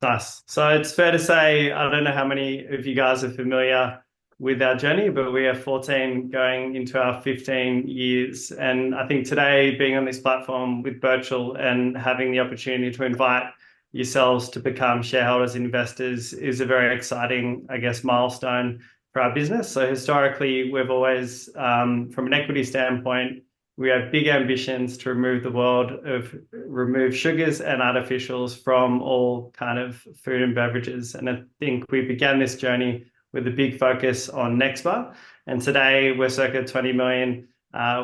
Nice. So it's fair to say, I don't know how many of you guys are familiar with our journey, but we are 14 going into our 15 years. And I think today, being on this platform with Virtual and having the opportunity to invite yourselves to become shareholders, investors is a very exciting, I guess, milestone for our business. So historically, we've always, from an equity standpoint, we have big ambitions to remove sugars and artificials from all kind of food and beverages. And I think we began this journey with a big focus on Nexba. And today we're circa 20 million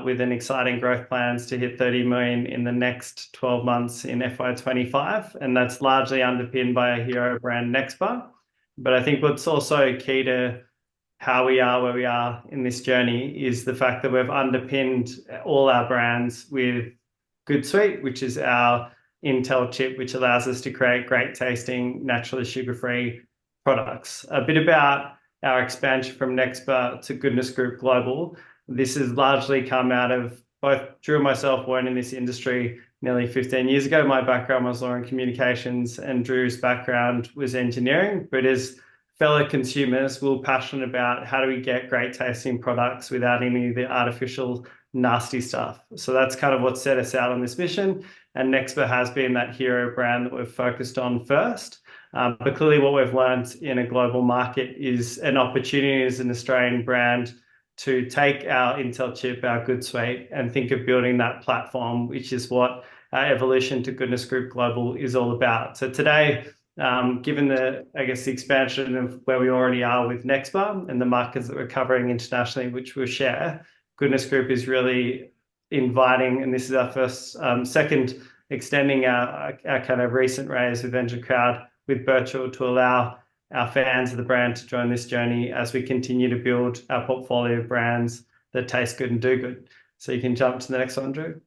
with an exciting growth plans to hit 30 million in the next 12 months in FY25. And that's largely underpinned by a hero brand, Nexba. But I think what's also key to how we are where we are in this journey is the fact that we've underpinned all our brands with Good Sweet, which is our Intel chip, which allows us to create great tasting, naturally sugar-free products. A bit about our expansion from Nexba to Goodness Group Global. This has largely come out of both Drew and myself weren't in this industry nearly 15 years ago. My background was law and communications, and Drew's background was engineering, but as fellow consumers, we're passionate about how do we get great tasting products without any of the artificial nasty stuff. So that's kind of what set us out on this mission. And Nexba has been that hero brand that we've focused on first. But clearly what we've learned in a global market is an opportunity as an Australian brand to take our Intel chip, our Good Sweet, and think of building that platform, which is what our evolution to Goodness Group Global is all about. So today, given I guess, the expansion of where we already are with Nexba and the markets that we're covering internationally, which we'll share, Goodness Group is really inviting, and this is our second extending our kind of recent raise with venture crowd with Virtual to allow our fans of the brand to join this journey as we continue to build our portfolio of brands that taste good and do good. So you can jump to the next one, Drew.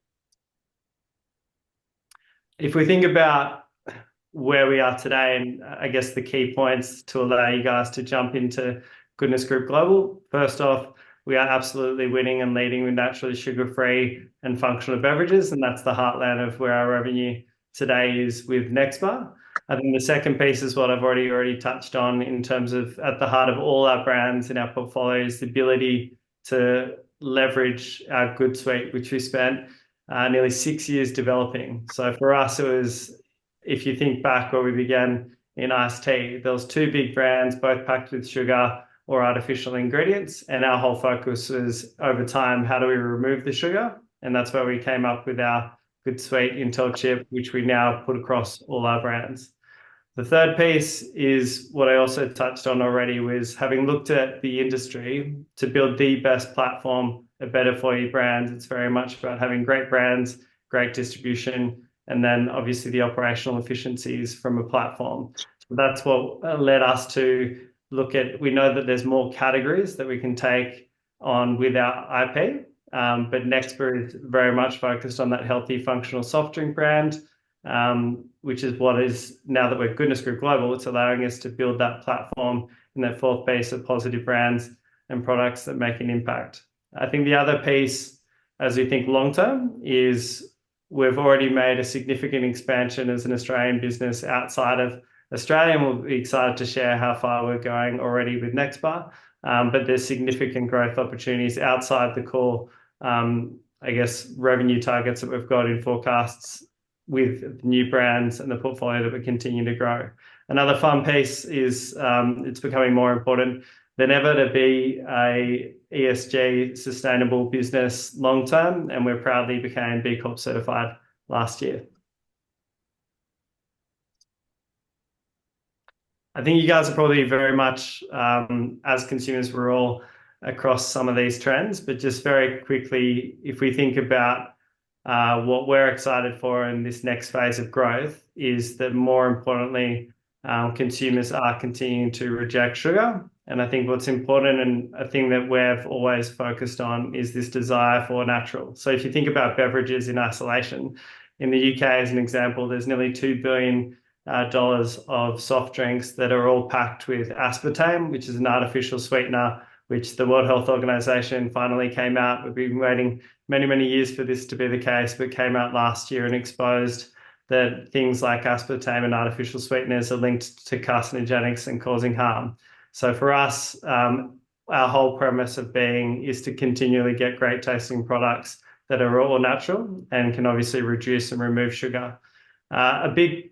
If we think about where we are today, and I guess the key points to allow you guys to jump into Goodness Group Global. First off, we are absolutely winning and leading with naturally sugar-free and functional beverages, and that's the heartland of where our revenue today is with Nexba. I think the second piece is what I've already touched on in terms of at the heart of all our brands in our portfolio is the ability to leverage our Good Sweet, which we spent nearly 6 years developing. So for us, it was, if you think back where we began in iced tea, there was two big brands, both packed with sugar or artificial ingredients. And our whole focus was over time, how do we remove the sugar? And that's where we came up with our Good Sweet Intel chip, which we now put across all our brands. The third piece is what I also touched on already was having looked at the industry to build the best platform of better for you brands. It's very much about having great brands, great distribution, and then obviously the operational efficiencies from a platform. So that's what led us to look at, we know that there's more categories that we can take on with our IP, but Nexba is very much focused on that healthy functional soft drink brand, which is what is, now that we're Goodness Group Global, it's allowing us to build that platform in that fourth base of positive brands and products that make an impact. I think the other piece, as we think long-term, is we've already made a significant expansion as an Australian business outside of Australia, and we'll be excited to share how far we're going already with Nexba. But there's significant growth opportunities outside the core, I guess, revenue targets that we've got in forecasts with new brands and the portfolio that we continue to grow. Another fun piece is it's becoming more important than ever to be a ESG sustainable business long term, and we proudly became B Corp certified last year. I think you guys are probably very much, as consumers, we're all across some of these trends, but just very quickly, if we think about what we're excited for in this next phase of growth is that more importantly, consumers are continuing to reject sugar. And I think what's important and a thing that we've always focused on is this desire for natural. So if you think about beverages in isolation, in the UK as an example, there's nearly $2 billion of soft drinks that are all packed with aspartame, which is an artificial sweetener, which the World Health Organization finally came out. We've been waiting many, many years for this to be the case, but came out last year and exposed that things like aspartame and artificial sweeteners are linked to carcinogenics and causing harm. So for us, our whole premise of being is to continually get great tasting products that are all natural and can obviously reduce and remove sugar. A big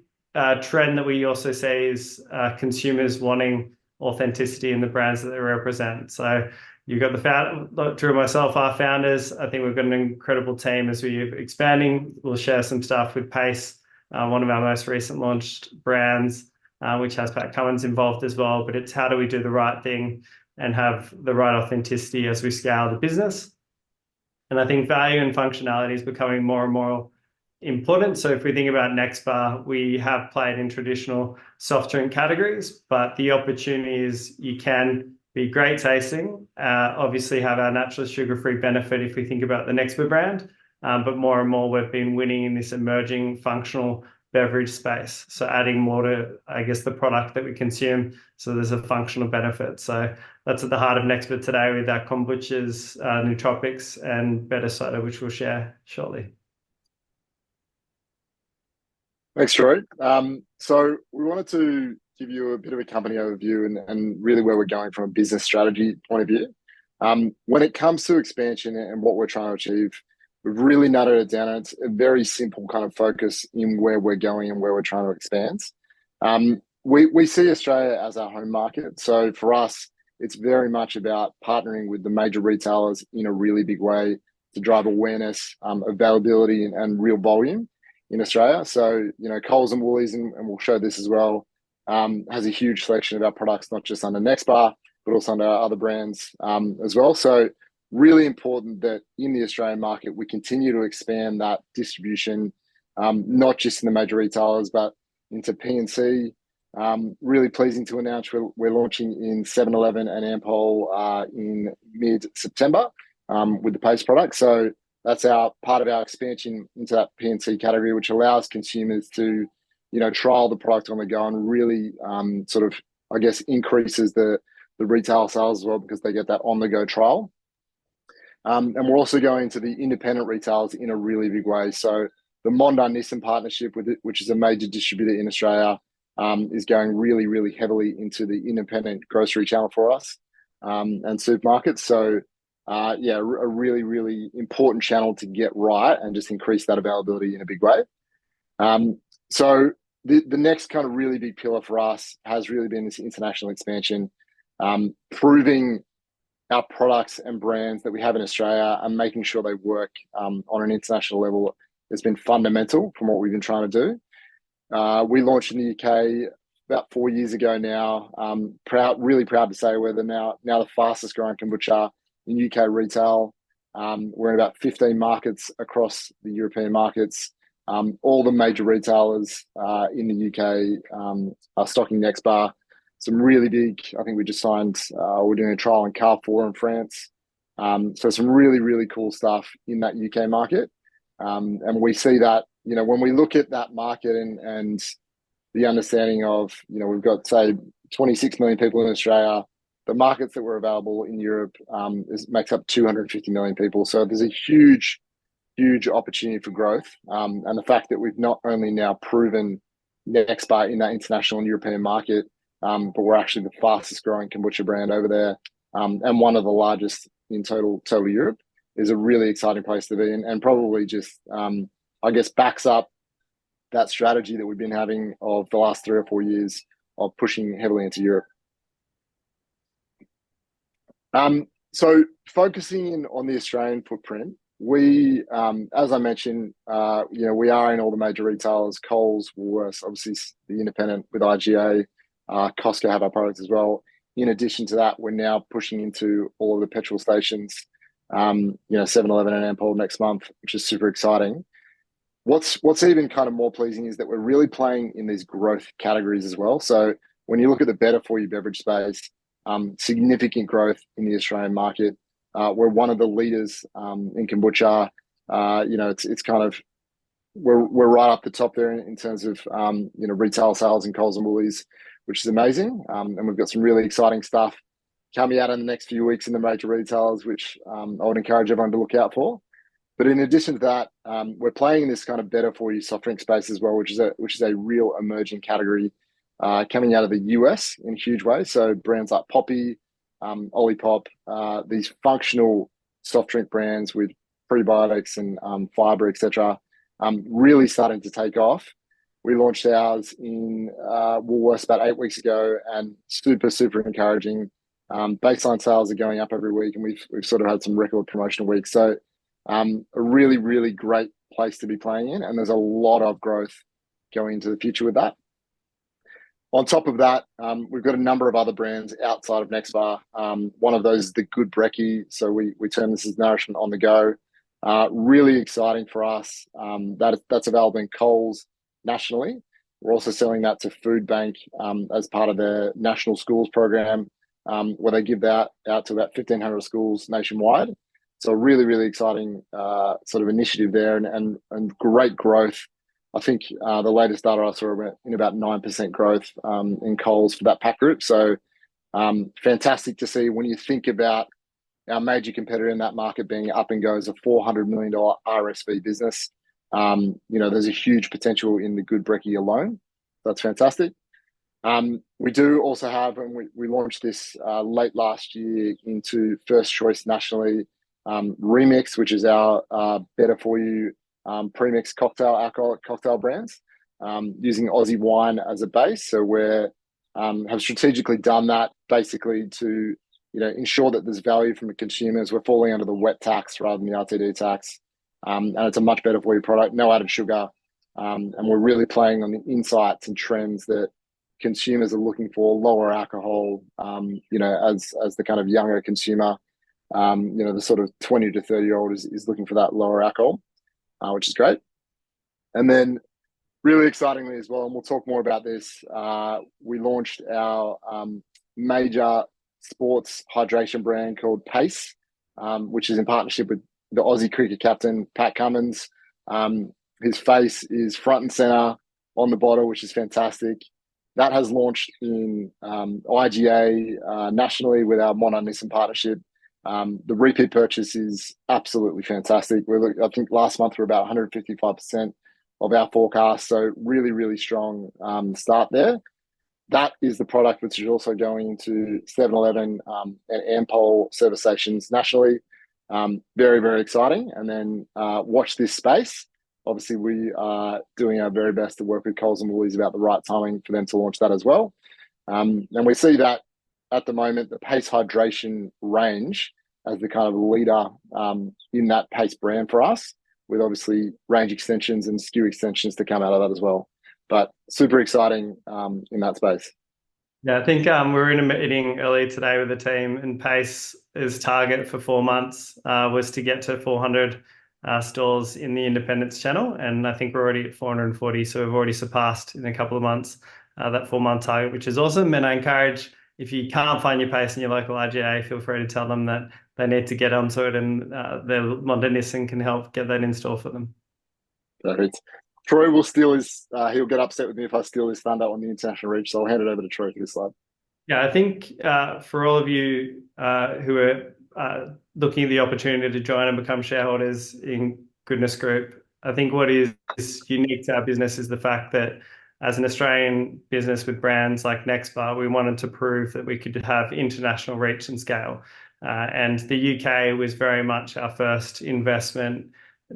trend that we also see is consumers wanting authenticity in the brands that they represent. So you've got Drew and myself, our founders. I think we've got an incredible team as we're expanding. We'll share some stuff with Pace, one of our most recent launched brands, which has Pat Cummins involved as well. But it's how do we do the right thing and have the right authenticity as we scale the business. And I think value and functionality is becoming more and more important. So if we think about Nexba, we have played in traditional soft drink categories, but the opportunity is you can be great tasting, obviously have our natural sugar-free benefit if we think about the Nexba brand, but more and more we've been winning in this emerging functional beverage space. So adding more to, I guess, the product that we consume. So there's a functional benefit. So that's at the heart of Nexba today with our kombuchas, nootropics, and better soda, which we'll share shortly. Thanks, Troy. So we wanted to give you a bit of a company overview and really where we're going from a business strategy point of view. When it comes to expansion and what we're trying to achieve, we've really narrowed it down. It's a very simple kind of focus in where we're going and where we're trying to expand. We see Australia as our home market. So for us, it's very much about partnering with the major retailers in a really big way to drive awareness, availability, and real volume in Australia. So, Coles and Woolies, and we'll show this as well, has a huge selection of our products, not just under Nexba, but also under our other brands as well. So really important that in the Australian market, we continue to expand that distribution, not just in the major retailers, but into P&C. Really pleasing to announce we're launching in 7-Eleven and Ampol in mid-September with the Pace product. So that's part of our expansion into that P&C category, which allows consumers to, trial the product on the go and really sort of, I guess, increases the retail sales as well because they get that on-the-go trial. And we're also going to the independent retailers in a really big way. So the Mondar Nissan partnership with it, which is a major distributor in Australia, is going really, really heavily into the independent grocery channel for us and supermarkets. So a really, really important channel to get right and just increase that availability in a big way. So the next kind of really big pillar for us has really been this international expansion, proving our products and brands that we have in Australia and making sure they work on an international level has been fundamental from what we've been trying to do. We launched in the UK about 4 years ago now. Really proud to say we're now the fastest growing kombucha in UK retail. We're in about 15 markets across the European markets. All the major retailers in the UK are stocking Nexba. Some really big, I think we just signed, we're doing a trial in Carrefour in France. So some really, really cool stuff in that UK market. And we see that, when we look at that market and the understanding of, we've got, say, 26 million people in Australia, the markets that were available in Europe makes up 250 million people. So there's a huge, huge opportunity for growth. And the fact that we've not only now proven Nexba in that international and European market, but we're actually the fastest growing kombucha brand over there and one of the largest in total Europe is a really exciting place to be and probably just, I guess, backs up that strategy that we've been having of the last 3 or 4 years of pushing heavily into Europe. So focusing in on the Australian footprint, we, as I mentioned, we are in all the major retailers, Coles, Woolworths, obviously the independent with IGA, Costco have our products as well. In addition to that, we're now pushing into all of the petrol stations, 7-Eleven and Ampol next month, which is super exciting. What's even kind of more pleasing is that we're really playing in these growth categories as well. So when you look at the better for you beverage space, significant growth in the Australian market. We're one of the leaders in kombucha. It's kind of we're right up the top there in terms of retail sales in Coles and Woolies, which is amazing. And we've got some really exciting stuff coming out in the next few weeks in the major retailers, which I would encourage everyone to look out for. But in addition to that, we're playing in this kind of better for you soft drink space as well, which is a real emerging category coming out of the US in huge ways. So brands like Poppy, Olipop, these functional soft drink brands with prebiotics and fiber, etc., really starting to take off. We launched ours in Woolworths about 8 weeks ago, and super, super encouraging. Baseline sales are going up every week, and we've sort of had some record promotional weeks. So a really, really great place to be playing in, and there's a lot of growth going into the future with that. On top of that, we've got a number of other brands outside of Nexba. One of those is the Good Brekkie. So we term this as nourishment on the go. Really exciting for us. That's available in Coles nationally. We're also selling that to Food Bank as part of their national schools program, where they give that out to about 1,500 schools nationwide. So really, really exciting sort of initiative there, and great growth. I think the latest data I saw went in about 9% growth in Coles for that pack group. So fantastic to see when you think about our major competitor in that market being Up and Go's a $400 million RSV business. There's a huge potential in the Good Brekkie alone. That's fantastic. We do also have, and we launched this late last year into First Choice nationally, Remix, which is our better for you premix alcoholic cocktail brands, using Aussie wine as a base. So we have strategically done that basically to ensure that there's value from the consumers. We're falling under the wet tax rather than the RTD tax, and it's a much better for you product, no added sugar, and we're really playing on the insights and trends that consumers are looking for. Lower alcohol, as the kind of younger consumer, the sort of 20 to 30-year-old is looking for that lower alcohol, which is great. And then really excitingly as well, and we'll talk more about this, we launched our major sports hydration brand called Pace, which is in partnership with the Aussie cricket captain, Pat Cummins. His face is front and center on the bottle, which is fantastic. That has launched in IGA nationally with our Monar Nissan partnership. The repeat purchase is absolutely fantastic. I think last month we're about 155% of our forecast. So really, really strong start there. That is the product which is also going into 7-Eleven and Ampol service stations nationally. Very, very exciting. And then watch this space. Obviously, we are doing our very best to work with Coles and Woolies about the right timing for them to launch that as well. And we see that at the moment, the Pace Hydration range as the kind of leader in that Pace brand for us, with obviously range extensions and SKU extensions to come out of that as well. But super exciting in that space. Yeah, I think we were in a meeting earlier today with the team, and Pace's target for 4 months was to get to 400 stores in the independence channel, and I think we're already at 440, so we've already surpassed in a couple of months that 4-month target, which is awesome. And I encourage, if you can't find your Pace in your local IGA, feel free to tell them that they need to get onto it, and their Monar Nissan can help get that in store for them. Perfect. Troy will steal his, he'll get upset with me if I steal his thunder on the international reach, so I'll hand it over to Troy for this slide. Yeah, I think for all of you who are looking at the opportunity to join and become shareholders in Goodness Group, I think what is unique to our business is the fact that as an Australian business with brands like Nexba, we wanted to prove that we could have international reach and scale. And the UK was very much our first investment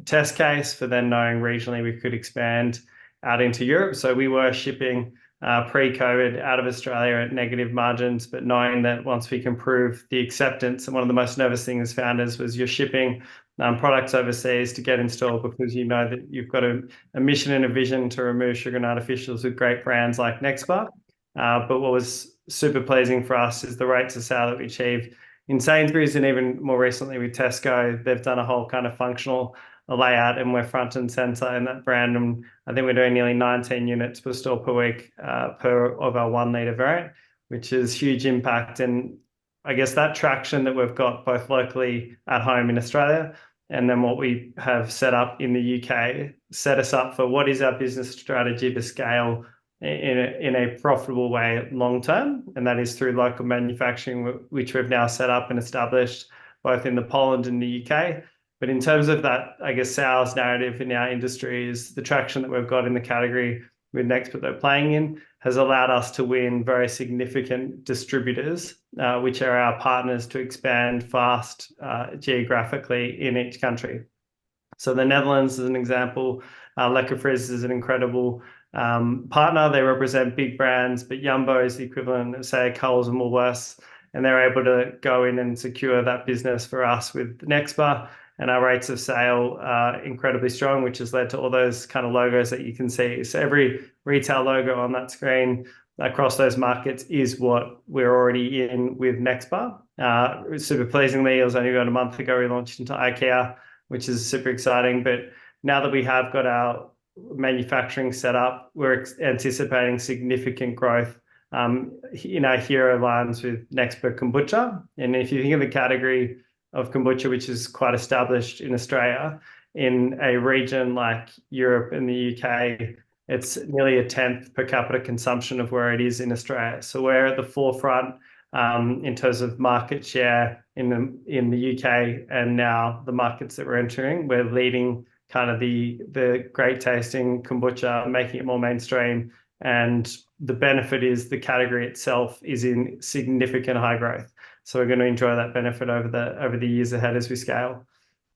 test case for then knowing regionally we could expand out into Europe. So we were shipping pre-COVID out of Australia at negative margins, but knowing that once we can prove the acceptance, and one of the most nervous things as founders was you're shipping products overseas to get installed because you know that you've got a mission and a vision to remove sugar and artificials with great brands like Nexba. But what was super pleasing for us is the rates of sale that we achieved in Sainsbury's, and even more recently with Tesco. They've done a whole kind of functional layout, and we're front and center in that brand. And I think we're doing nearly 19 units per store per week per of our 1 litre variant, which is huge impact. And I guess that traction that we've got both locally at home in Australia and then what we have set up in the UK set us up for what is our business strategy to scale in a profitable way long term. And that is through local manufacturing, which we've now set up and established both in the Poland and the UK. But in terms of that, I guess, sales narrative in our industry is the traction that we've got in the category with Nexba that they're playing in has allowed us to win very significant distributors, which are our partners to expand fast geographically in each country. So the Netherlands is an example. Lekkerfries is an incredible partner. They represent big brands, but Jumbo is the equivalent of, say, Coles and Woolworths, and they're able to go in and secure that business for us with Nexba. And our rates of sale are incredibly strong, which has led to all those kind of logos that you can see. So every retail logo on that screen across those markets is what we're already in with Nexba. Super pleasingly, it was only about a month ago we launched into IKEA, which is super exciting. But now that we have got our manufacturing set up, we're anticipating significant growth in our hero lines with Nexba Kombucha. And if you think of the category of kombucha, which is quite established in Australia, in a region like Europe and the UK, it's nearly a tenth per capita consumption of where it is in Australia. So we're at the forefront in terms of market share in the UK, and now the markets that we're entering, we're leading kind of the great tasting kombucha, making it more mainstream. And the benefit is the category itself is in significant high growth. So we're going to enjoy that benefit over the years ahead as we scale.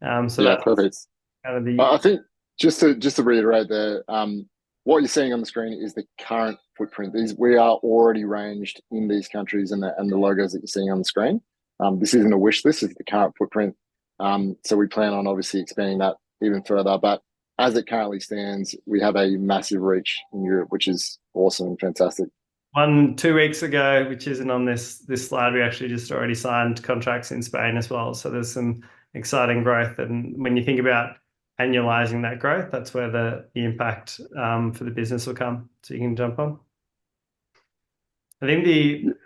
So Yeah, that's perfect. kind of I think just to reiterate there, what you're seeing on the screen is the current footprint. We are already ranged in these countries, and the logos that you're seeing on the screen. This isn't a wish list; it's the current footprint. So we plan on obviously expanding that even further. But as it currently stands, we have a massive reach in Europe, which is awesome and fantastic. 2 weeks ago, which isn't on this slide, we actually just already signed contracts in Spain as well. So there's some exciting growth. And when you think about annualizing that growth, that's where the impact for the business will come. So you can jump on. I think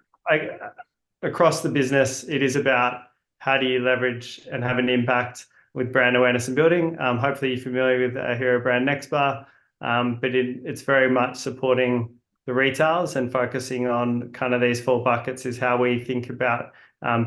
across the business, it is about how do you leverage and have an impact with brand awareness and building. Hopefully you're familiar with our hero brand Nexba, but it's very much supporting the retailers and focusing on kind of these four buckets is how we think about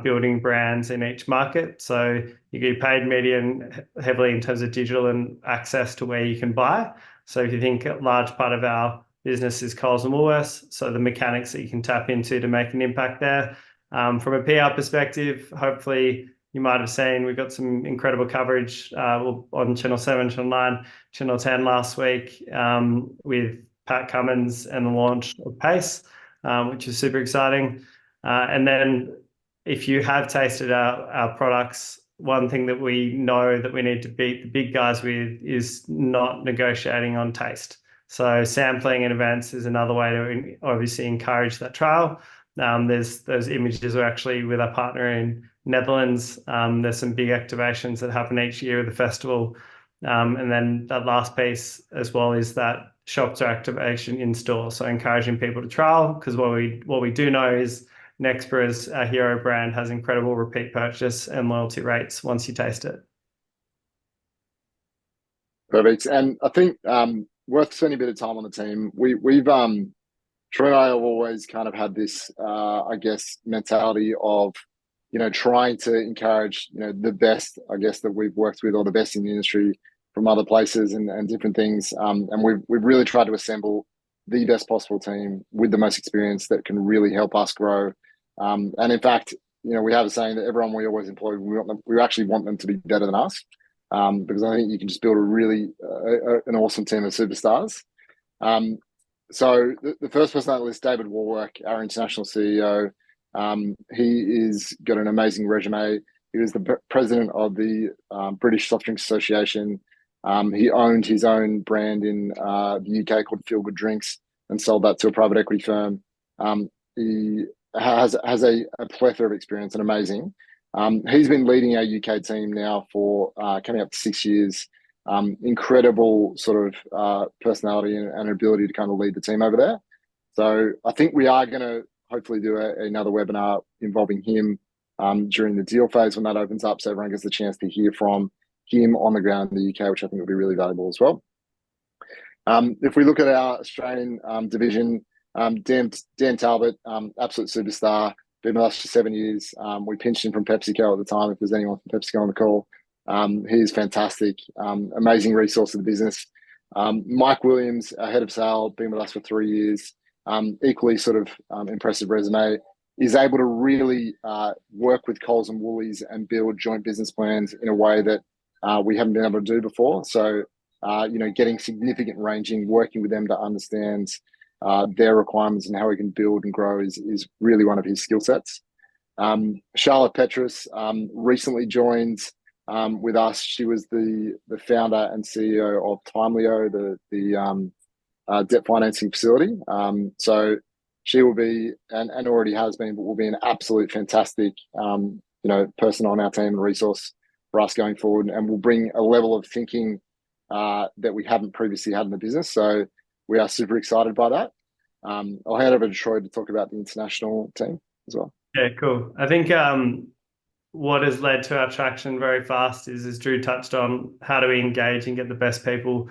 building brands in each market. So you get paid media and heavily in terms of digital and access to where you can buy. So if you think a large part of our business is Coles and Woolworths, so the mechanics that you can tap into to make an impact there. From a PR perspective, hopefully you might have seen we've got some incredible coverage on Channel 7, Channel 9, Channel 10 last week with Pat Cummins and the launch of Pace, which is super exciting. And then if you have tasted our products, one thing that we know that we need to beat the big guys with is not negotiating on taste. So sampling in events is another way to obviously encourage that trial. There's those images are actually with our partner in Netherlands. There's some big activations that happen each year at the festival. And then that last piece as well is that shop to activation in store. So encouraging people to trial, because what we do know is Nexba as a hero brand has incredible repeat purchase and loyalty rates once you taste it. Perfect. And I think worth spending a bit of time on the team. We've Troy and I have always kind of had this, I guess, mentality of, trying to encourage, the best, I guess, that we've worked with or the best in the industry from other places and different things. And we've really tried to assemble the best possible team with the most experience that can really help us grow. And in fact, we have a saying that everyone we always employ, we actually want them to be better than us. Because I think you can just build a really an awesome team of superstars. So the first person on that list, David Warwick, our international CEO. He is got an amazing resume. He was the president of the British Soft Drinks Association. He owned his own brand in the UK called Feel Good Drinks and sold that to a private equity firm. He has a plethora of experience and amazing. He's been leading our UK team now for coming up to 6 years. Incredible sort of personality and ability to kind of lead the team over there. So I think we are going to hopefully do another webinar involving him during the deal phase when that opens up, so everyone gets the chance to hear from him on the ground in the UK, which I think will be really valuable as well. If we look at our Australian division, Dan Talbot, absolute superstar, been with us for 7 years. We pinched him from PepsiCo at the time, if there's anyone from PepsiCo on the call. He is fantastic, amazing resource of the business. Mike Williams, our head of sale, been with us for 3 years. Equally sort of impressive resume. Is able to really work with Coles and Woolies and build joint business plans in a way that we haven't been able to do before. So, getting significant ranging, working with them to understand their requirements and how we can build and grow is really one of his skill sets. Charlotte Petrus recently joined with us. She was the founder and CEO of Timelio, the debt financing facility. So she will be, and already has been, but will be an absolute fantastic, person on our team and resource for us going forward, and will bring a level of thinking that we haven't previously had in the business. So we are super excited by that. I'll hand over to Troy to talk about the international team as well. Yeah, cool. I think what has led to our traction very fast is, as Drew touched on, how do we engage and get the best people.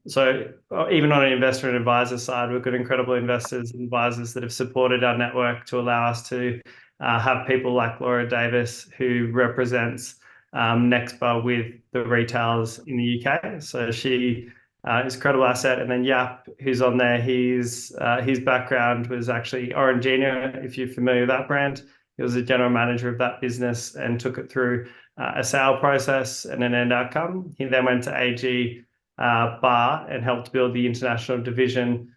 So even on an investor and advisor side, we've got incredible investors and advisors that have supported our network to allow us to have people like Laura Davis, who represents Nexba with the retailers in the UK. So she is a credible asset. And then Yap, who's on there, his background was actually Orangina, if you're familiar with that brand. He was a general manager of that business and took it through a sale process and an end outcome. He then went to AG Bar and helped build the international division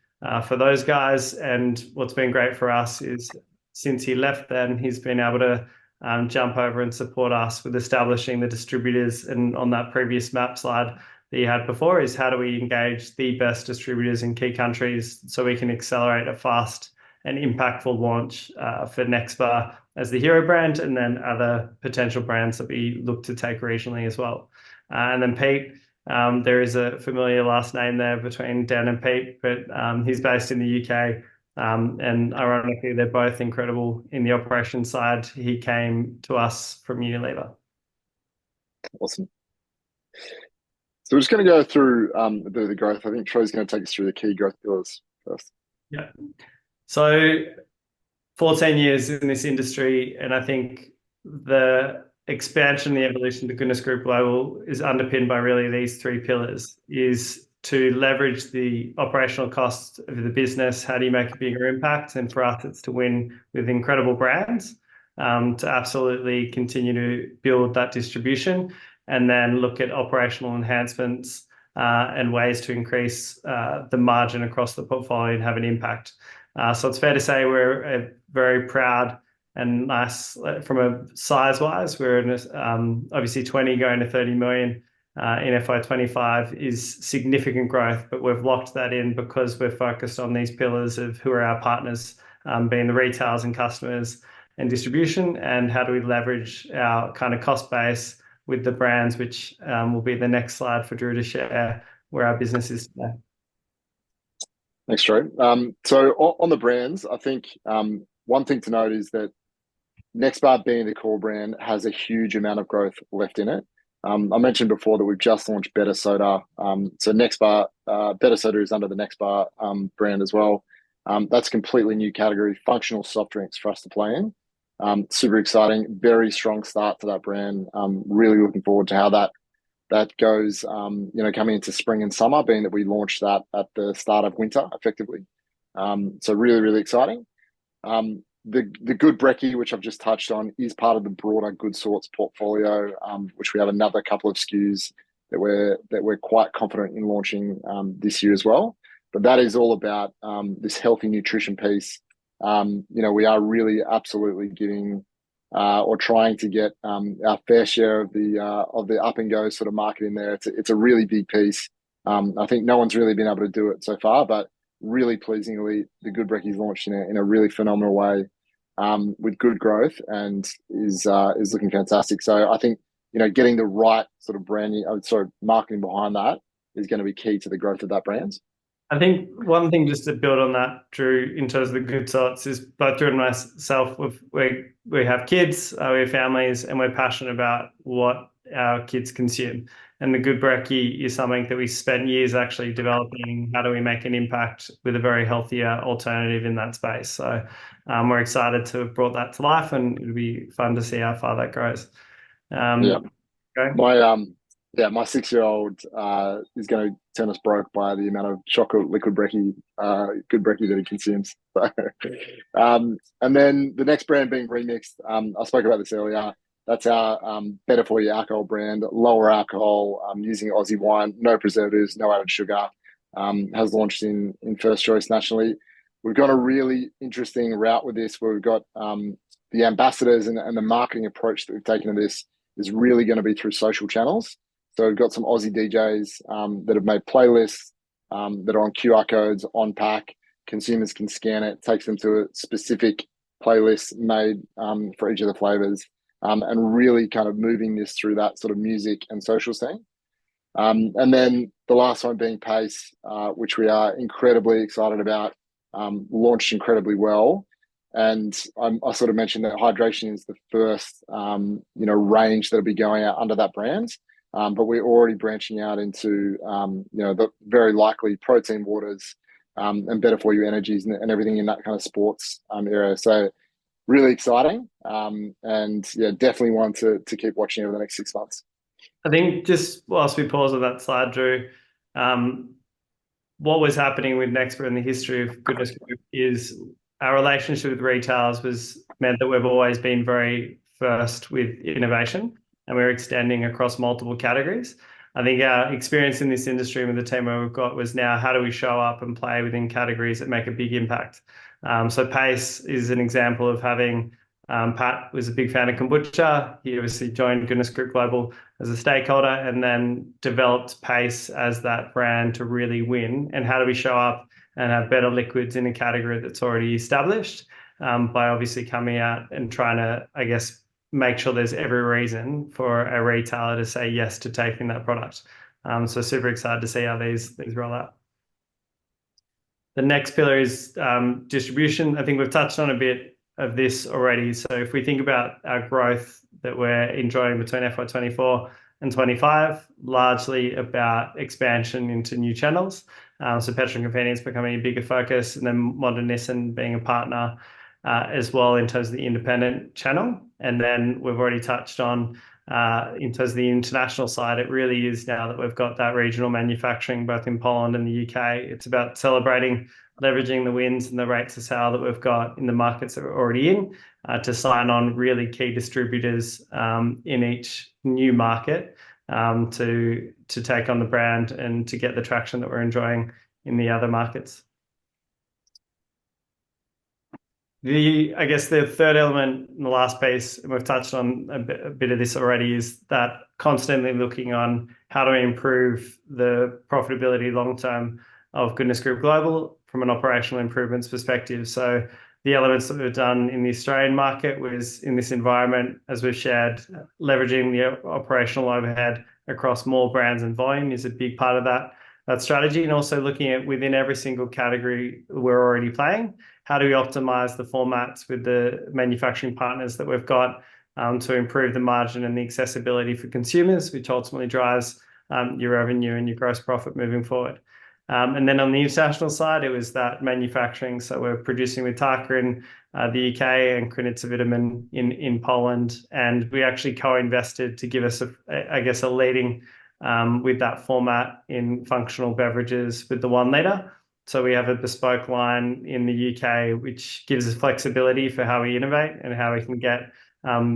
for those guys. And what's been great for us is since he left then, he's been able to jump over and support us with establishing the distributors. And on that previous map slide that you had before is how do we engage the best distributors in key countries so we can accelerate a fast and impactful launch for Nexba as the hero brand, and then other potential brands that we look to take regionally as well. And then Pete, there is a familiar last name there between Dan and Pete, but he's based in the UK. And ironically, they're both incredible in the operations side. He came to us from Unilever. Awesome. So we're just going to go through the growth. I think Troy's going to take us through the key growth pillars first. Yeah. So 14 years in this industry, and I think the expansion, the evolution of Goodness Group Global is underpinned by really these three pillars: is to leverage the operational costs of the business. How do you make a bigger impact? And for us, it's to win with incredible brands, to absolutely continue to build that distribution, and then look at operational enhancements and ways to increase the margin across the portfolio and have an impact. So it's fair to say we're very proud and nice from a size-wise. We're in obviously 20 going to 30 million in FY25 is significant growth, but we've locked that in because we're focused on these pillars of who are our partners, being the retailers and customers and distribution, and how do we leverage our kind of cost base with the brands, which will be the next slide for Drew to share where our business is today. Thanks, Troy. So on the brands, I think one thing to note is that Nexba, being the core brand, has a huge amount of growth left in it. I mentioned before that we've just launched Better Soda. So Nexba, Better Soda is under the Nexba brand as well. That's a completely new category, functional soft drinks for us to play in. Super exciting, very strong start to that brand. Really looking forward to how that goes, coming into spring and summer, being that we launched that at the start of winter, effectively. So really, really exciting. The Good Brekkie, which I've just touched on, is part of the broader Good Sorts portfolio, which we have another couple of SKUs that we're quite confident in launching this year as well. But that is all about this healthy nutrition piece. We are really absolutely giving or trying to get our fair share of the up and go sort of market in there. It's a really big piece. I think no one's really been able to do it so far, but really pleasingly, the Good Brekkie's launched in a really phenomenal way with good growth and is looking fantastic. So I think getting the right sort of branding, marketing behind that is going to be key to the growth of that brand. I think one thing just to build on that, Drew, in terms of the Good Sorts, is both Drew and myself, we have kids, we have families, and we're passionate about what our kids consume. And the Good Brekkie is something that we spent years actually developing. How do we make an impact with a very healthier alternative in that space? So we're excited to have brought that to life, and it'll be fun to see how far that grows. Yeah. going? My 6-year-old is going to turn us broke by the amount of chocolate liquid brekkie, good brekkie that he consumes. So, and then the next brand being Remixed. I spoke about this earlier. That's our better for you alcohol brand, lower alcohol, using Aussie wine, no preservatives, no added sugar. Has launched in first choice nationally. We've got a really interesting route with this, where we've got the ambassadors and the marketing approach that we've taken to this is really going to be through social channels. So we've got some Aussie DJs that have made playlists that are on QR codes on pack. Consumers can scan it, takes them to a specific playlist made for each of the flavors, and really kind of moving this through that sort of music and social scene. And then the last one being Pace, which we are incredibly excited about, launched incredibly well. And I sort of mentioned that hydration is the first, range that'll be going out under that brand. But we're already branching out into, the very likely protein waters, and better for you energies and everything in that kind of sports area. So really exciting. And yeah, definitely one to keep watching over the next 6 months. I think just whilst we pause on that slide, Drew, what was happening with Nexba in the history of Goodness Group is our relationship with retailers was meant that we've always been very first with innovation, and we're extending across multiple categories. I think our experience in this industry with the team where we've got was now how do we show up and play within categories that make a big impact. So Pace is an example of having Pat was a big fan of kombucha. He obviously joined Goodness Group Global as a stakeholder and then developed Pace as that brand to really win. And how do we show up and have better liquids in a category that's already established, by obviously coming out and trying to, I guess, make sure there's every reason for a retailer to say yes to taking that product. So super excited to see how these roll out. The next pillar is distribution. I think we've touched on a bit of this already. So if we think about our growth that we're enjoying between FY24 and 25, largely about expansion into new channels. So petrol and convenience becoming a bigger focus, and then Modern Nissan being a partner as well in terms of the independent channel. And then we've already touched on in terms of the international side, it really is now that we've got that regional manufacturing both in Poland and the UK. It's about celebrating, leveraging the wins and the rates of sale that we've got in the markets that we're already in, to sign on really key distributors in each new market, to take on the brand and to get the traction that we're enjoying in the other markets. I guess the third element in the last piece, and we've touched on a bit of this already, is that constantly looking on how to improve the profitability long term of Goodness Group Global from an operational improvements perspective. So the elements that we've done in the Australian market was in this environment, as we've shared, leveraging the operational overhead across more brands and volume is a big part of that strategy, and also looking at within every single category we're already playing, how do we optimize the formats with the manufacturing partners that we've got, to improve the margin and the accessibility for consumers, which ultimately drives your revenue and your gross profit moving forward. And then on the international side, it was that manufacturing. So we're producing with Taka in the UK and Krynica Vitamin in Poland. And we actually co-invested to give us, a leading with that format in functional beverages with the 1 litre. So we have a bespoke line in the UK, which gives us flexibility for how we innovate and how we can get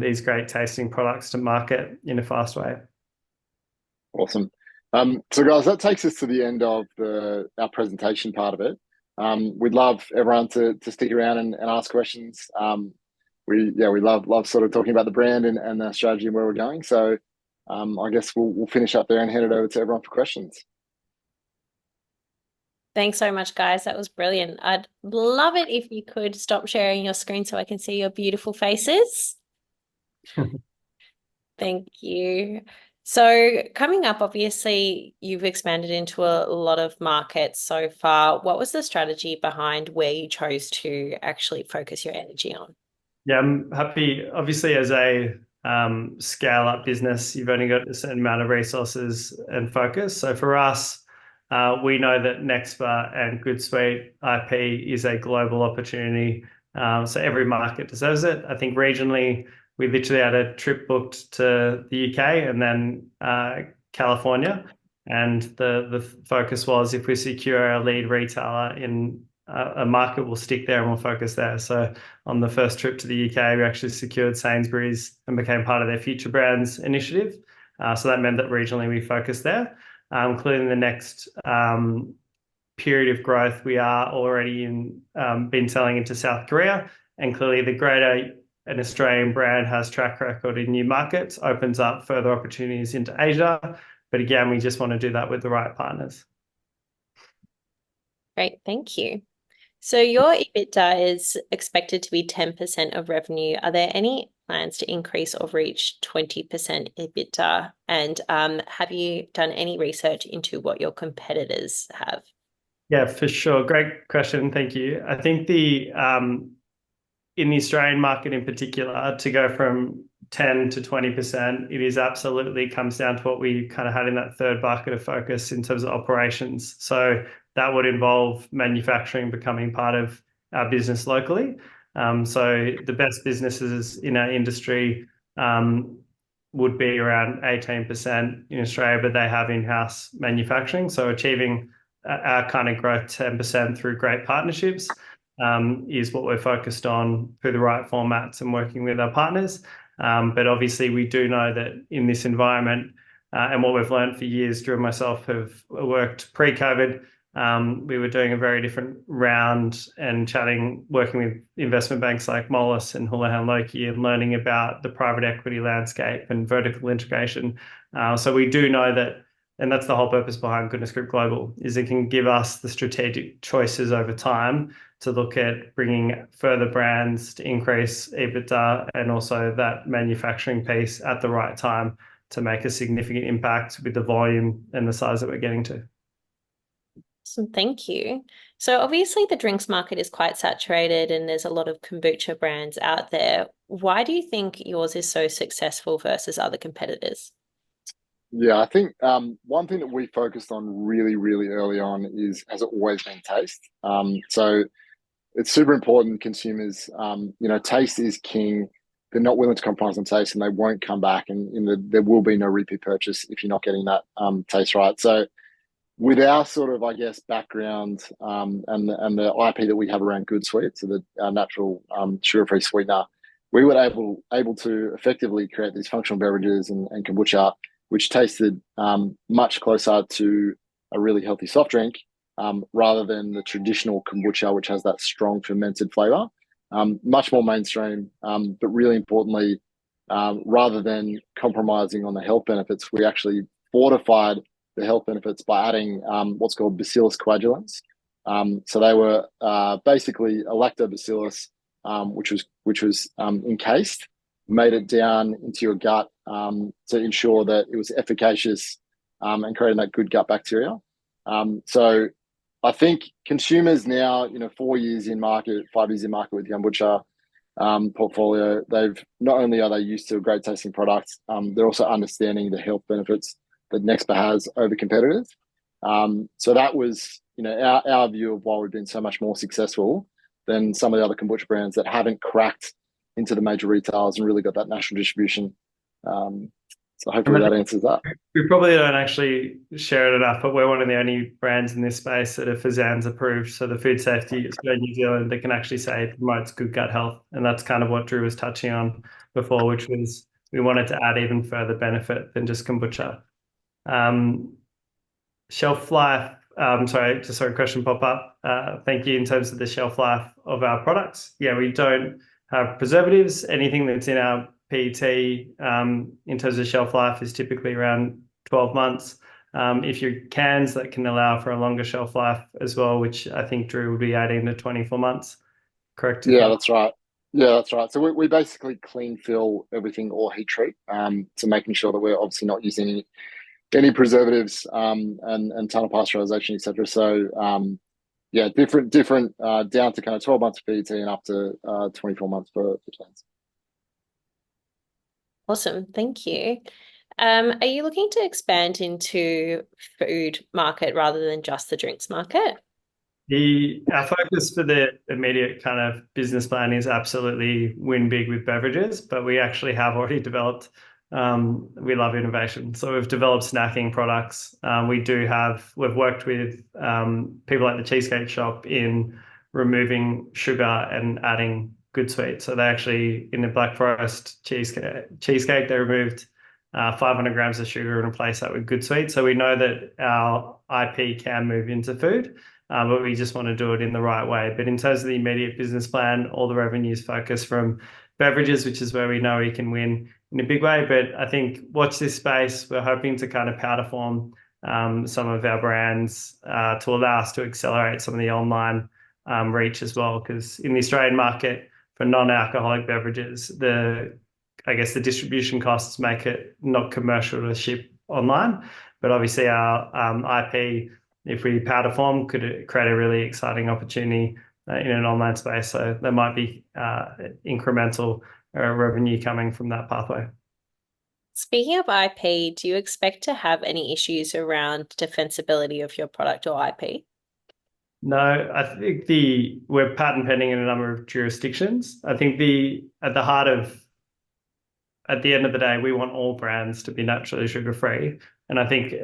these great tasting products to market in a fast way. Awesome. So guys, that takes us to the end of our presentation part of it. We'd love everyone to stick around and ask questions. We love sort of talking about the brand and the strategy and where we're going. So I guess we'll finish up there and hand it over to everyone for questions. Thanks so much, guys. That was brilliant. I'd love it if you could stop sharing your screen so I can see your beautiful faces. Thank you. So coming up, obviously, you've expanded into a lot of markets so far. What was the strategy behind where you chose to actually focus your energy on? Yeah, I'm happy. Obviously, as a scale-up business, you've only got a certain amount of resources and focus. So for us, we know that Nexba and GoodSweet IP is a global opportunity. So every market deserves it. I think regionally, we literally had a trip booked to the UK and then California. And the focus was if we secure a lead retailer in a market, we'll stick there and we'll focus there. So on the first trip to the UK, we actually secured Sainsbury's and became part of their Future Brands initiative. So that meant that regionally we focused there. Including the next period of growth, we are already been selling into South Korea, and clearly the greater an Australian brand has track record in new markets, opens up further opportunities into Asia. But again, we just want to do that with the right partners. Great, thank you. So your EBITDA is expected to be 10% of revenue. Are there any plans to increase or reach 20% EBITDA? And have you done any research into what your competitors have? Yeah, for sure. Great question. Thank you. I think in the Australian market in particular, to go from 10 to 20%, it is absolutely comes down to what we kind of had in that third bucket of focus in terms of operations. So that would involve manufacturing becoming part of our business locally. So the best businesses in our industry would be around 18% in Australia, but they have in-house manufacturing. So achieving our kind of growth 10% through great partnerships is what we're focused on through the right formats and working with our partners. But obviously, we do know that in this environment, and what we've learned for years, Drew and myself have worked pre-COVID, we were doing a very different round and chatting, working with investment banks like Moelis and Houlihan Lokey and learning about the private equity landscape and vertical integration. So we do know that, and that's the whole purpose behind Goodness Group Global, is it can give us the strategic choices over time to look at bringing further brands to increase EBITDA and also that manufacturing piece at the right time to make a significant impact with the volume and the size that we're getting to. Awesome, thank you. So obviously the drinks market is quite saturated and there's a lot of kombucha brands out there. Why do you think yours is so successful versus other competitors? Yeah, I think one thing that we focused on really, really early on has always been taste. So it's super important. Consumers, taste is king. They're not willing to compromise on taste, and they won't come back. And there will be no repeat purchase if you're not getting that taste right. So with our sort of, I guess, background and the IP that we have around Good Sweet, so our natural sugar-free sweetener, we were able to effectively create these functional beverages and kombucha, which tasted much closer to a really healthy soft drink rather than the traditional kombucha, which has that strong fermented flavor. Much more mainstream, but really importantly, rather than compromising on the health benefits, we actually fortified the health benefits by adding what's called bacillus coagulants. So they were basically a lactobacillus, which was encased, made it down into your gut to ensure that it was efficacious and creating that good gut bacteria. So I think consumers now, 4 years in market, 5 years in market with the kombucha portfolio, not only are they used to a great tasting product, they're also understanding the health benefits that Nexba has over competitors. So that was, our view of why we've been so much more successful than some of the other kombucha brands that haven't cracked into the major retailers and really got that national distribution. So hopefully that answers that. We probably don't actually share it enough, but we're one of the only brands in this space that are FSANZ approved. So the Food Safety Australia New Zealand, they can actually say it promotes good gut health. And that's kind of what Drew was touching on before, which was we wanted to add even further benefit than just kombucha. Shelf life, sorry, just saw a question pop up. Thank you. In terms of the shelf life of our products, yeah, we don't have preservatives. Anything that's in our PET in terms of shelf life is typically around 12 months. If you're cans, that can allow for a longer shelf life as well, which I think Drew would be 18 to 24 months. Correct? Yeah, that's right. Yeah, that's right. So we basically clean fill everything or heat treat. So making sure that we're obviously not using any preservatives and tunnel pasteurization, etc. So yeah, different down to kind of 12 months for PET and up to 24 months for cans. Awesome, thank you. Are you looking to expand into food market rather than just the drinks market? Our focus for the immediate kind of business plan is absolutely win big with beverages, but we actually have already developed. We love innovation, so we've developed snacking products. We've worked with people like the Cheesecake Shop in removing sugar and adding good sweet. So they actually in the Black Forest cheesecake they removed 500 grams of sugar and replaced that with good sweet. So we know that our IP can move into food, but we just want to do it in the right way. But in terms of the immediate business plan, all the revenues focus from beverages, which is where we know we can win in a big way. But I think watch this space. We're hoping to kind of powder form some of our brands to allow us to accelerate some of the online reach as well. Because in the Australian market for non-alcoholic beverages, I guess the distribution costs make it not commercial to ship online. But obviously our IP, if we powder form, could create a really exciting opportunity in an online space. So there might be incremental revenue coming from that pathway. Speaking of IP, do you expect to have any issues around defensibility of your product or IP? No, I think we're patent pending in a number of jurisdictions. I think at the end of the day, we want all brands to be naturally sugar-free. And I think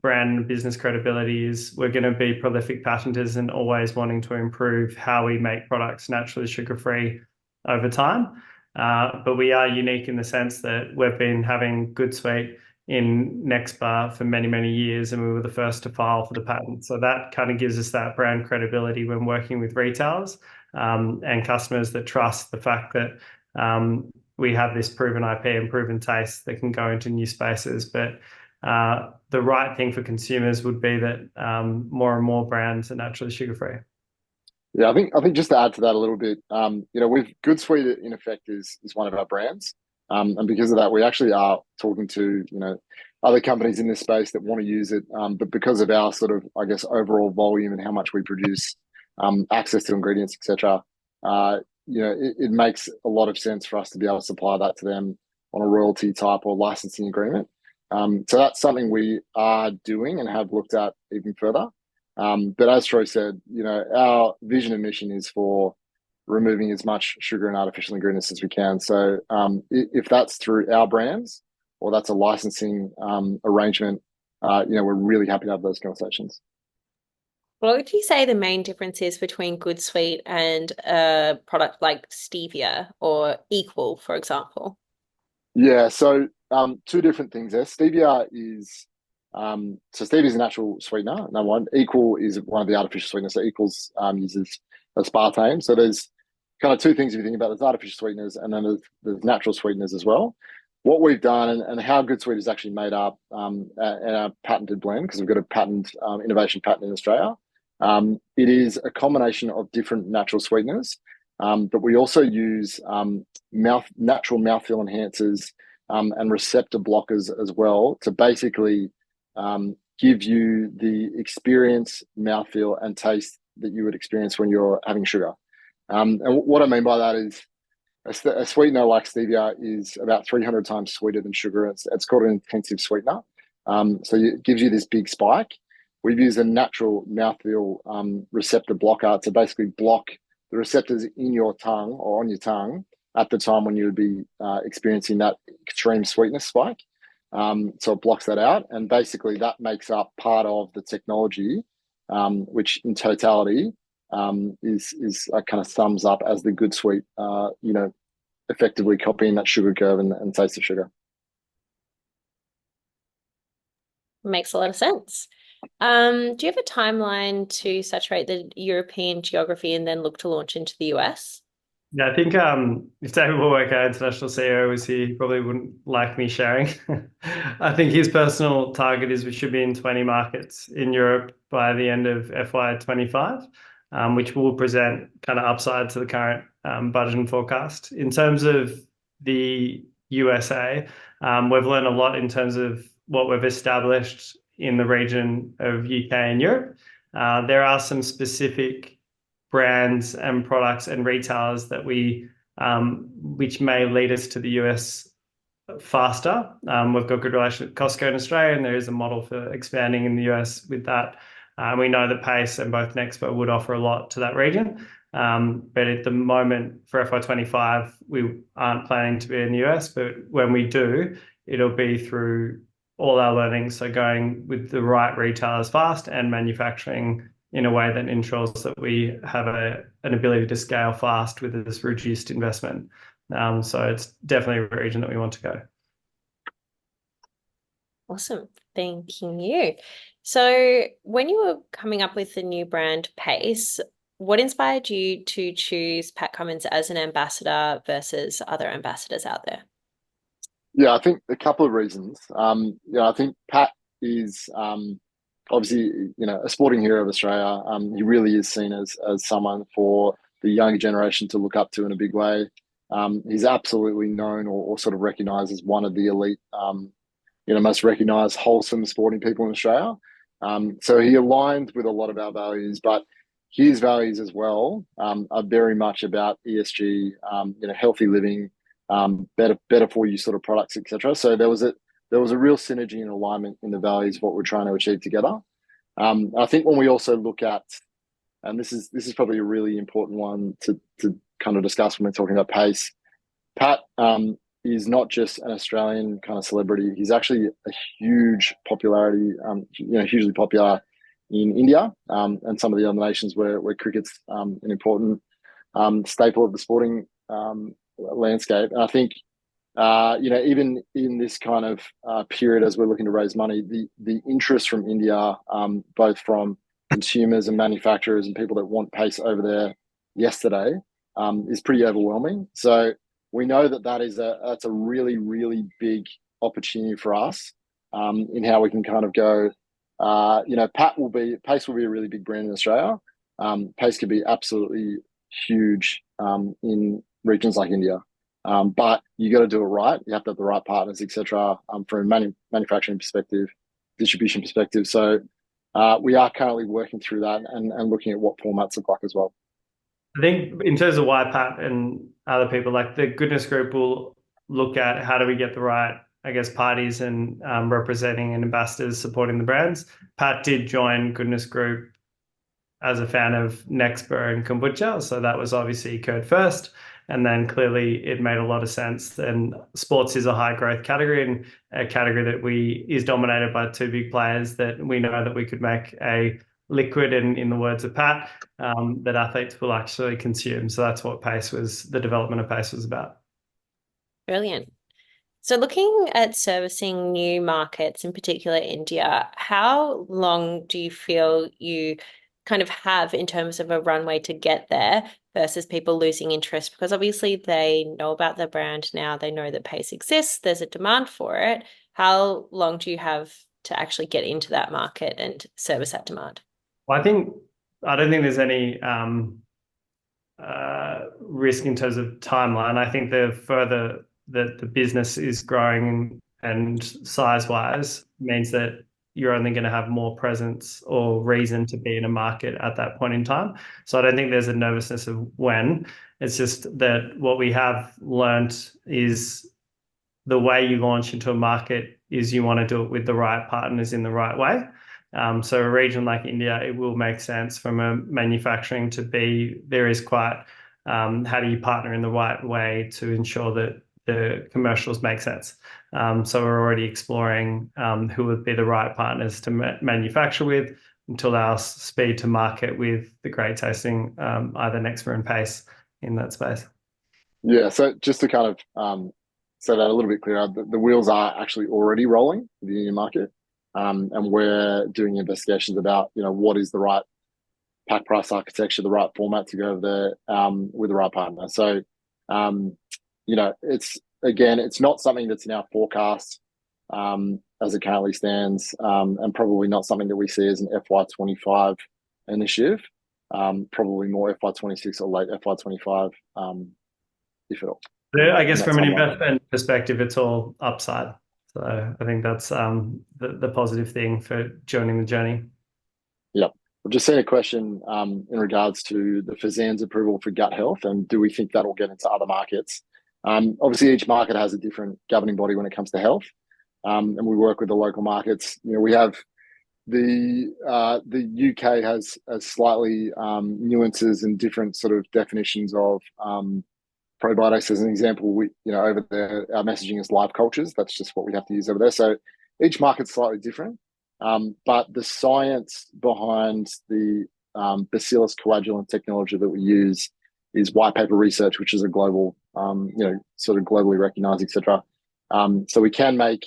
brand business credibility is we're going to be prolific patenters and always wanting to improve how we make products naturally sugar-free over time. But we are unique in the sense that we've been having good sweet in Nexba for many, many years, and we were the first to file for the patent. So that kind of gives us that brand credibility when working with retailers and customers that trust the fact that we have this proven IP and proven taste that can go into new spaces. But the right thing for consumers would be that more and more brands are naturally sugar-free. Yeah, I think just to add to that a little bit, with Good Sweet in effect is one of our brands, and because of that, we actually are talking to other companies in this space that want to use it, but because of our sort of I guess overall volume and how much we produce, access to ingredients, etc. It makes a lot of sense for us to be able to supply that to them on a royalty type or licensing agreement. So that's something we are doing and have looked at even further. But as Troy said, our vision and mission is for removing as much sugar and artificial ingredients as we can. So if that's through our brands or that's a licensing arrangement, we're really happy to have those conversations. What would you say the main difference is between Good Sweet and a product like stevia or Equal, for example? Yeah, so two different things there. Stevia is a natural sweetener, number one. Equal is one of the artificial sweeteners. So Equals uses aspartame. So there's kind of two things if you think about it. There's artificial sweeteners and then there's natural sweeteners as well. What we've done and how Good Sweet is actually made up in our patented blend, because we've got a patent innovation patent in Australia. It is a combination of different natural sweeteners, but we also use natural mouthfeel enhancers and receptor blockers as well to basically give you the experience, mouthfeel, and taste that you would experience when you're having sugar. And what I mean by that is a sweetener like stevia is about 300 times sweeter than sugar. It's called an intensive sweetener. So it gives you this big spike. We've used a natural mouthfeel receptor blocker to basically block the receptors in your tongue or on your tongue at the time when you would be experiencing that extreme sweetness spike. So it blocks that out. And basically that makes up part of the technology, which in totality is kind of sums up as the Good Sweet, effectively copying that sugar curve and taste of sugar. Makes a lot of sense. Do you have a timeline to saturate the European geography and then look to launch into the US? Yeah, I think if David Warwick, our international CEO, was here, he probably wouldn't like me sharing. I think his personal target is we should be in 20 markets in Europe by the end of FY25, which will present kind of upside to the current budget and forecast. In terms of the USA, we've learned a lot in terms of what we've established in the region of UK and Europe. There are some specific brands and products and retailers that which may lead us to the US faster. We've got good relationship with Costco in Australia, and there is a model for expanding in the US with that. We know that Pace and both Nexba would offer a lot to that region. But at the moment for FY25, we aren't planning to be in the US, but when we do, it'll be through all our learnings. So going with the right retailers fast and manufacturing in a way that ensures that we have an ability to scale fast with this reduced investment. So it's definitely a region that we want to go. Awesome. Thank you. So when you were coming up with the new brand Pace, what inspired you to choose Pat Cummins as an ambassador versus other ambassadors out there? Yeah, I think a couple of reasons. I think Pat is obviously, a sporting hero of Australia. He really is seen as someone for the younger generation to look up to in a big way. He's absolutely known or sort of recognised as one of the elite, most recognised wholesome sporting people in Australia. So he aligned with a lot of our values, but his values as well are very much about ESG, healthy living, better for you sort of products, etc. So there was a real synergy and alignment in the values of what we're trying to achieve together. I think when we also look at, and this is probably a really important one to kind of discuss when we're talking about Pace. Pat is not just an Australian kind of celebrity. He's actually a huge popularity, hugely popular in India and some of the other nations where cricket's an important staple of the sporting landscape. And I think, even in this kind of period as we're looking to raise money, the interest from India, both from consumers and manufacturers and people that want Pace over there yesterday, is pretty overwhelming. So we know that's a really, really big opportunity for us in how we can kind of go. Pace will be a really big brand in Australia. Pace could be absolutely huge in regions like India. But you got to do it right. You have to have the right partners, etc. From a manufacturing perspective, distribution perspective. So we are currently working through that and looking at what formats look like as well. I think in terms of why Pat and other people, like the Goodness Group, will look at how do we get the right, I guess, parties and representing and ambassadors supporting the brands. Pat did join Goodness Group as a fan of Nexba and kombucha, so that was obviously occurred first. And then clearly it made a lot of sense. And sports is a high growth category and a category that is dominated by two big players that we know that we could make a liquid, and in the words of Pat, that athletes will actually consume. So that's what the development of Pace was about. Brilliant. So looking at servicing new markets, in particular India, how long do you feel you kind of have in terms of a runway to get there versus people losing interest? Because obviously they know about the brand now, they know that Pace exists, there's a demand for it. How long do you have to actually get into that market and service that demand? Well, I don't think there's any risk in terms of timeline. I think the further that the business is growing and size-wise means that you're only going to have more presence or reason to be in a market at that point in time. So I don't think there's a nervousness of when. It's just that what we have learnt is the way you launch into a market is you want to do it with the right partners in the right way. So a region like India, it will make sense from a manufacturing there is quite, how do you partner in the right way to ensure that the commercials make sense. So we're already exploring who would be the right partners to manufacture with and to allow us speed to market with the great tasting either Nexba and Pace in that space. Yeah, so just to kind of say that a little bit clearer, the wheels are actually already rolling in the Indian market. And we're doing investigations about, what is the right pack price architecture, the right format to go over there with the right partner. So, it's not something that's in our forecast as it currently stands, and probably not something that we see as an FY25 initiative. Probably more FY26 or late FY25, if at all. I guess from an investment perspective, it's all upside. So I think that's the positive thing for joining the journey. Yep. I've just seen a question in regards to the Fazan's approval for gut health, and do we think that'll get into other markets? Obviously, each market has a different governing body when it comes to health, and we work with the local markets. We have the UK has slightly nuances and different sort of definitions of probiotics. As an example, we over there our messaging is live cultures. That's just what we have to use over there. So each market's slightly different, but the science behind the bacillus coagulant technology that we use is white paper research, which is a global, sort of globally recognized, etc. So we can make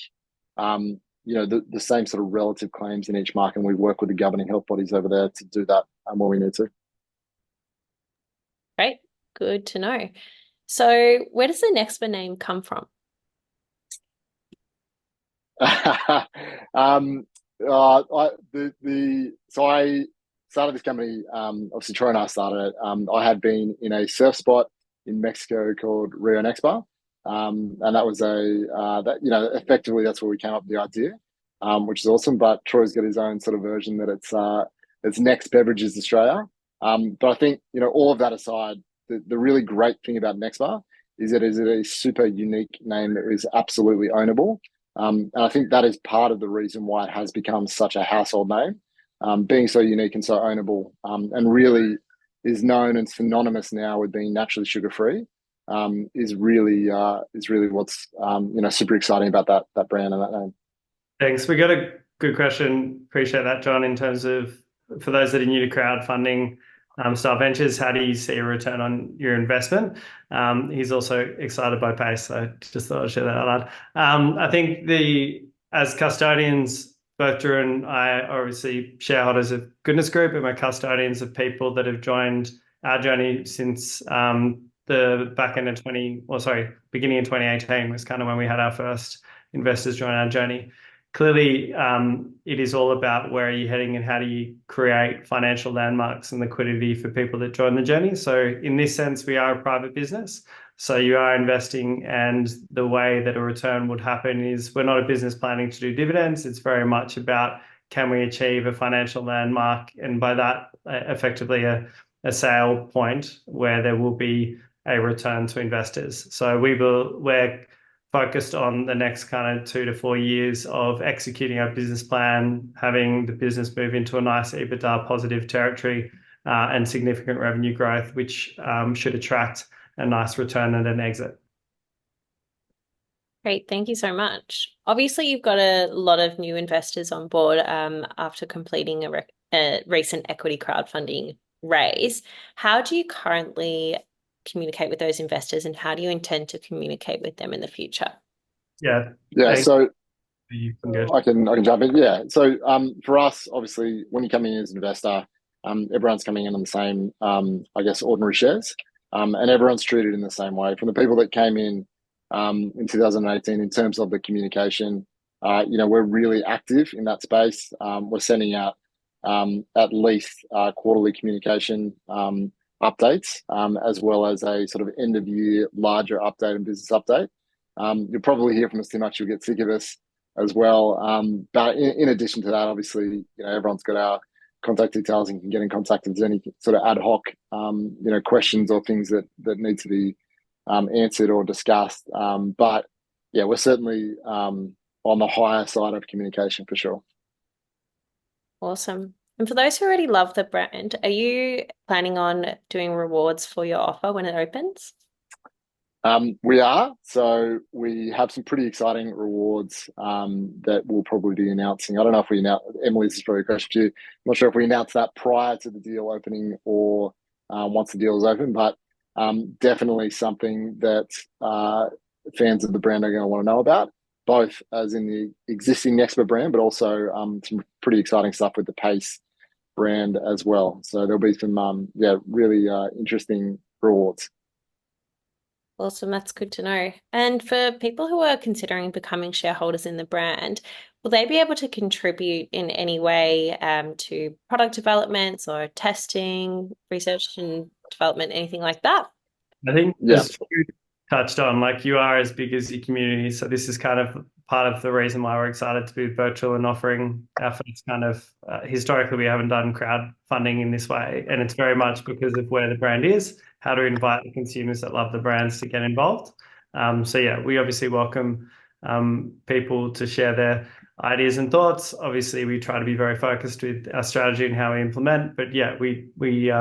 the same sort of relative claims in each market, and we work with the governing health bodies over there to do that when we need to. Great, good to know. So where does the Nexba name come from? So I started this company. Obviously, Troy and I started it. I had been in a surf spot in Mexico called Rio Nexba, and that was effectively that's where we came up with the idea, which is awesome. But Troy's got his own sort of version that it's Next Beverages Australia. But I think all of that aside, the really great thing about Nexba is that it is a super unique name that is absolutely ownable. And I think that is part of the reason why it has become such a household name, being so unique and so ownable, and really is known and synonymous now with being naturally sugar-free, is really what's super exciting about that brand and that name. Thanks. We got a good question. Appreciate that, John. In terms of for those that are new to crowdfunding style ventures, how do you see a return on your investment? He's also excited by pace, so just thought I'd share that out loud. I think as custodians, both Drew and I are obviously shareholders of Goodness Group, and we're custodians of people that have joined our journey since the back end of beginning of 2018 was kind of when we had our first investors join our journey. Clearly, it is all about where are you heading and how do you create financial landmarks and liquidity for people that join the journey. So in this sense, we are a private business. So you are investing, and the way that a return would happen is we're not a business planning to do dividends. It's very much about can we achieve a financial landmark, and by that, effectively a sale point where there will be a return to investors. So we're focused on the next kind of 2 to 4 years of executing our business plan, having the business move into a nice EBITDA positive territory, and significant revenue growth, which should attract a nice return and an exit. Great, thank you so much. Obviously, you've got a lot of new investors on board after completing a recent equity crowdfunding raise. How do you currently communicate with those investors, and how do you intend to communicate with them in the future? Yeah. So you can go. I can jump in. Yeah. So for us, obviously, when you come in as an investor, everyone's coming in on the same, ordinary shares, and everyone's treated in the same way. From the people that came in 2018, in terms of the communication, we're really active in that space. We're sending out at least quarterly communication updates, as well as a sort of end of year larger update and business update. You'll probably hear from us too much; you'll get sick of us as well. But in addition to that, obviously, everyone's got our contact details and can get in contact if there's any sort of ad hoc, questions or things that need to be answered or discussed. But yeah, we're certainly on the higher side of communication for sure. Awesome. And for those who already love the brand, are you planning on doing rewards for your offer when it opens? We are. So we have some pretty exciting rewards that we'll probably be announcing. I don't know if we announce, Emily, this is probably a question for you. I'm not sure if we announce that prior to the deal opening or once the deal is open, but definitely something that fans of the brand are going to want to know about, both as in the existing Nexba brand, but also some pretty exciting stuff with the Pace brand as well. So there'll be some really interesting rewards. Awesome, that's good to know. And for people who are considering becoming shareholders in the brand, will they be able to contribute in any way to product developments or testing, research and development, anything like that? I think just you touched on, like, you are as big as your community. So this is kind of part of the reason why we're excited to be virtual and offering our first kind of, historically, we haven't done crowdfunding in this way. And it's very much because of where the brand is, how to invite the consumers that love the brands to get involved. So yeah, we obviously welcome people to share their ideas and thoughts. Obviously, we try to be very focused with our strategy and how we implement. But yeah, we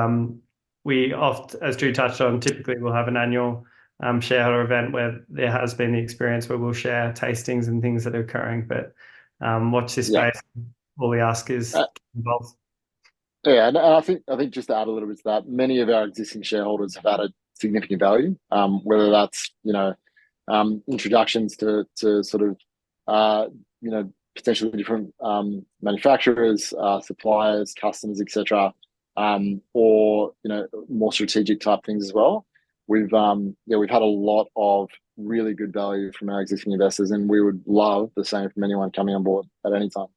oft, as Drew touched on, typically we'll have an annual shareholder event where there has been the experience where we'll share tastings and things that are occurring. But watch this Yeah. space. All we ask is Uh, involved. yeah, and I think just to add a little bit to that, many of our existing shareholders have added significant value, whether that's introductions to sort of potentially different manufacturers, suppliers, customers, etc., or more strategic type things as well. We've had a lot of really good value from our existing investors, and we would love the same from anyone coming on board at any time.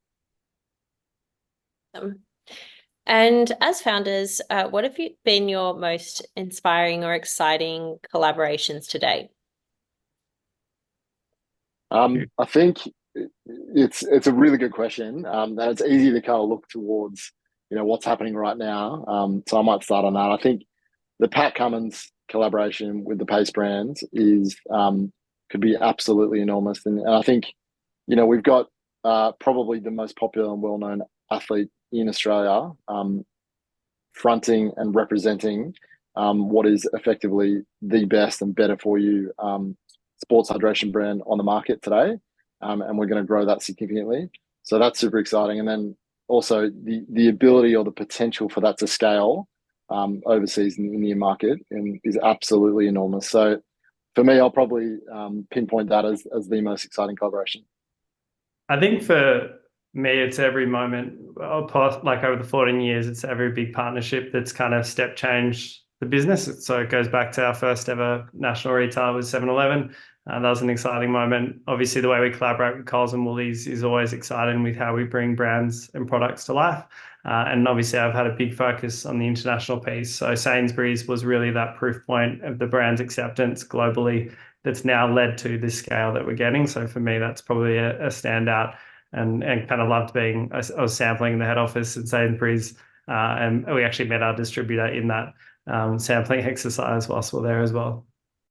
And as founders, what have been your most inspiring or exciting collaborations to date? I think it's a really good question, and it's easy to kind of look towards what's happening right now. So I might start on that. I think the Pat Cummins collaboration with the Pace brands is could be absolutely enormous, and I think we've got probably the most popular and well-known athlete in Australia, fronting and representing what is effectively the best and better for you sports hydration brand on the market today, and we're going to grow that significantly. So that's super exciting, and then also the ability or the potential for that to scale overseas in the Indian market and is absolutely enormous. So for me, I'll probably pinpoint that as the most exciting collaboration. I think for me, it's every moment, like over the 14 years, it's every big partnership that's kind of step changed the business. So it goes back to our first ever national retail with 7-Eleven. That was an exciting moment. Obviously, the way we collaborate with Coles and Woolies is always exciting with how we bring brands and products to life. And obviously, I've had a big focus on the international piece. So Sainsbury's was really that proof point of the brand's acceptance globally that's now led to this scale that we're getting. So for me, that's probably a standout, and kind of loved being, I was sampling in the head office at Sainsbury's, and we actually met our distributor in that sampling exercise whilst we're there as well.